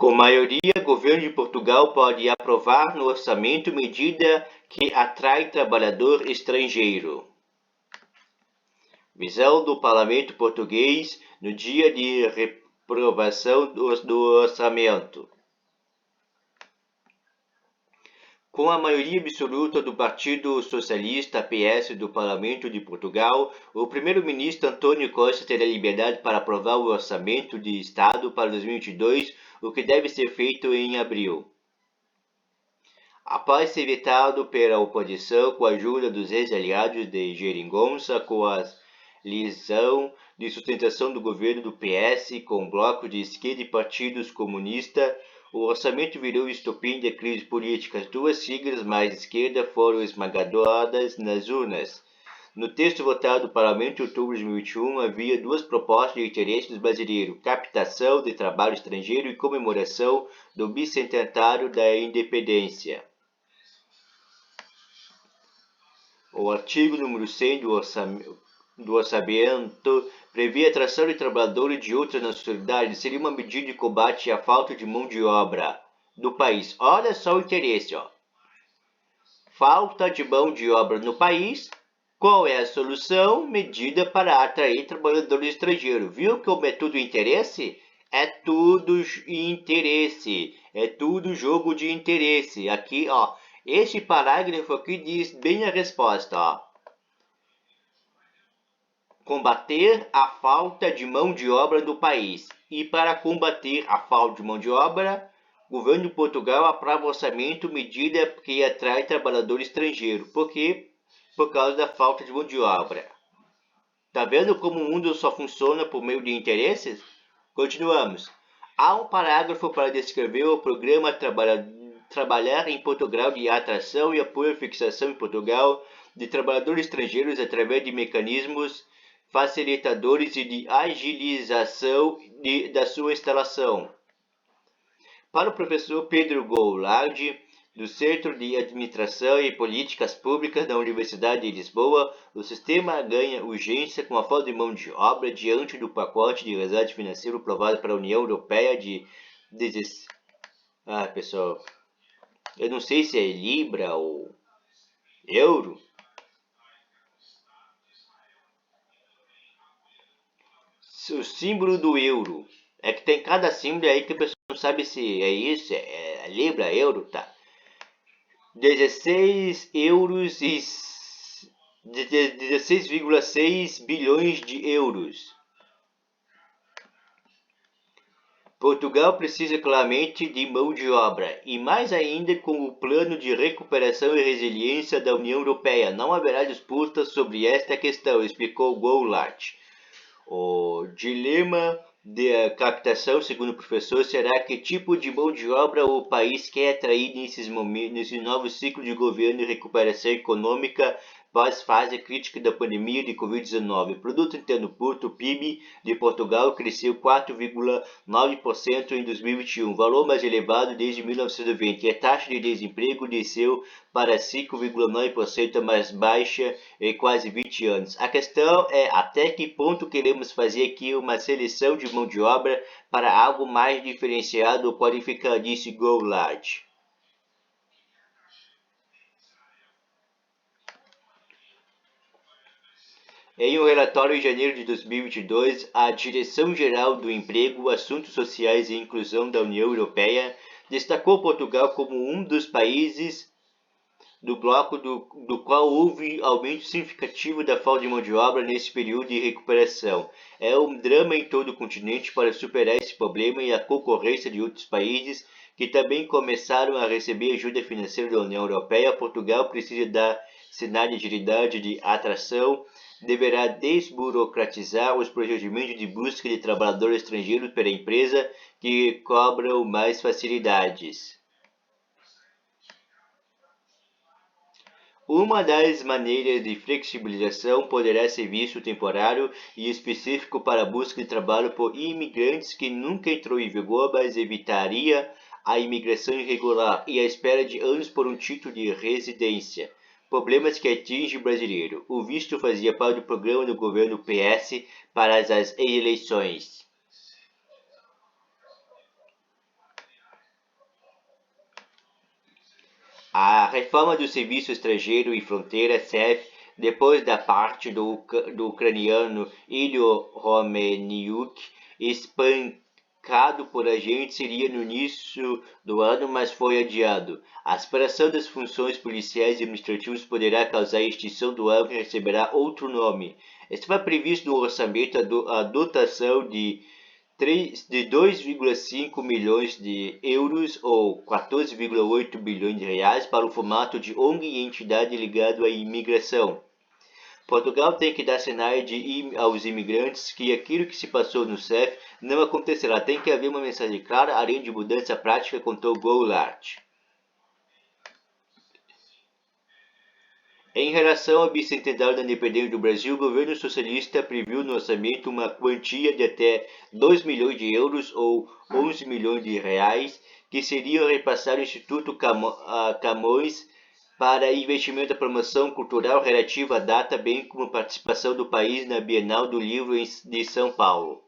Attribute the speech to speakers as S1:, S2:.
S1: Com maioria, o governo de Portugal pode aprovar no orçamento medida que atrai trabalhador estrangeiro. Visão do Parlamento Português no dia de reprovação do orçamento. Com a maioria absoluta do Partido Socialista PS do Parlamento de Portugal, o primeiro-ministro António Costa terá liberdade para aprovar o orçamento de Estado para 2022, o que deve ser feito em abril. Após ser vetado pela oposição com a ajuda dos ex-aliados de Geringonça, com a lisão de sustentação do governo do PS, com o bloco de esquerda e partidos comunistas, o orçamento virou estopim da crise política. As duas siglas mais esquerda foram esmagadoras nas urnas. No texto votado no Parlamento em outubro de 2021, havia duas propostas de interesse dos brasileiros: captação de trabalho estrangeiro e comemoração do bicentenário da independência. O artigo número 100 do orçamento prevê a atração de trabalhadores de outras nacionalidades. Seria uma medida de combate à falta de mão de obra do país. Olha só o interesse, ó. Falta de mão de obra no país. Qual é a solução? Medida para atrair trabalhadores estrangeiros. Viu como é tudo interesse? É tudo interesse. É tudo jogo de interesse. Aqui, ó. Este parágrafo aqui diz bem a resposta, ó. Combater a falta de mão de obra do país. E para combater a falta de mão de obra, o governo de Portugal aprova orçamento medida que atrai trabalhador estrangeiro. Por quê? Por causa da falta de mão de obra. Tá vendo como o mundo só funciona por meio de interesses? Continuamos. Há um parágrafo para descrever o programa Trabalhar em Portugal de atração e apoio à fixação em Portugal de trabalhadores estrangeiros através de mecanismos facilitadores e de agilização da sua instalação. Para o professor Pedro Goulart, do Centro de Administração e Políticas Públicas da Universidade de Lisboa, o sistema ganha urgência com a falta de mão de obra diante do pacote de resgate financeiro aprovado para a União Europeia de... pessoal, eu não sei se é Libra ou Euro. O símbolo do euro. É que tem cada símbolo aí que a pessoa não sabe se é isso, é Libra, Euro, tá? 16,6 bilhões de euros. Portugal precisa claramente de mão de obra, e mais ainda com o Plano de Recuperação e Resiliência da União Europeia. Não haverá disputa sobre esta questão, explicou Goulart. O dilema de captação, segundo o professor, será que tipo de mão de obra o país quer atrair nesse novo ciclo de governo e recuperação econômica pós-fase crítica da pandemia de Covid-19. O Produto Interno Bruto, PIB, de Portugal cresceu 4,9% em 2021, valor mais elevado desde 1990, e a taxa de desemprego desceu para 5,9%, mais baixa em quase 20 anos. A questão é até que ponto queremos fazer aqui uma seleção de mão de obra para algo mais diferenciado ou qualificado, disse Goulart. Em um relatório em janeiro de 2022, a Direção-Geral do Emprego, Assuntos Sociais e Inclusão da União Europeia destacou Portugal como um dos países do bloco do qual houve aumento significativo da falta de mão de obra nesse período de recuperação. É um drama em todo o continente para superar esse problema e a concorrência de outros países que também começaram a receber ajuda financeira da União Europeia. Portugal precisa dar sinais de agilidade de atração, deverá desburocratizar os procedimentos de busca de trabalhadores estrangeiros pela empresa que cobram mais facilidades. Uma das maneiras de flexibilização poderá ser visto temporário e específico para a busca de trabalho por imigrantes que nunca entrou em vigor, mas evitaria a imigração irregular e a espera de anos por um título de residência. Problemas que atingem o brasileiro. O visto fazia parte do programa do governo PS para as eleições. A reforma do Serviço Estrangeiro e Fronteira, SEF, depois da parte do ucraniano Ilho Romeniuk, espancado por agentes, seria no início do ano, mas foi adiado. A separação das funções policiais e administrativas poderá causar a extinção do órgão e receberá outro nome. Estava previsto no orçamento a dotação de 2,5 milhões de euros ou 14,8 bilhões de reais para o formato de ONG e entidade ligado à imigração. Portugal tem que dar sinais aos imigrantes que aquilo que se passou no CEF não acontecerá. Tem que haver uma mensagem clara, além de mudança prática, contou Goulart. Em relação ao bicentenário da independência do Brasil, o governo socialista previu no orçamento uma quantia de até 2 milhões de euros ou 11 milhões de reais que seriam repassados ao Instituto Camões para investimento e promoção cultural relativa à data, bem como participação do país na Bienal do Livro de São Paulo.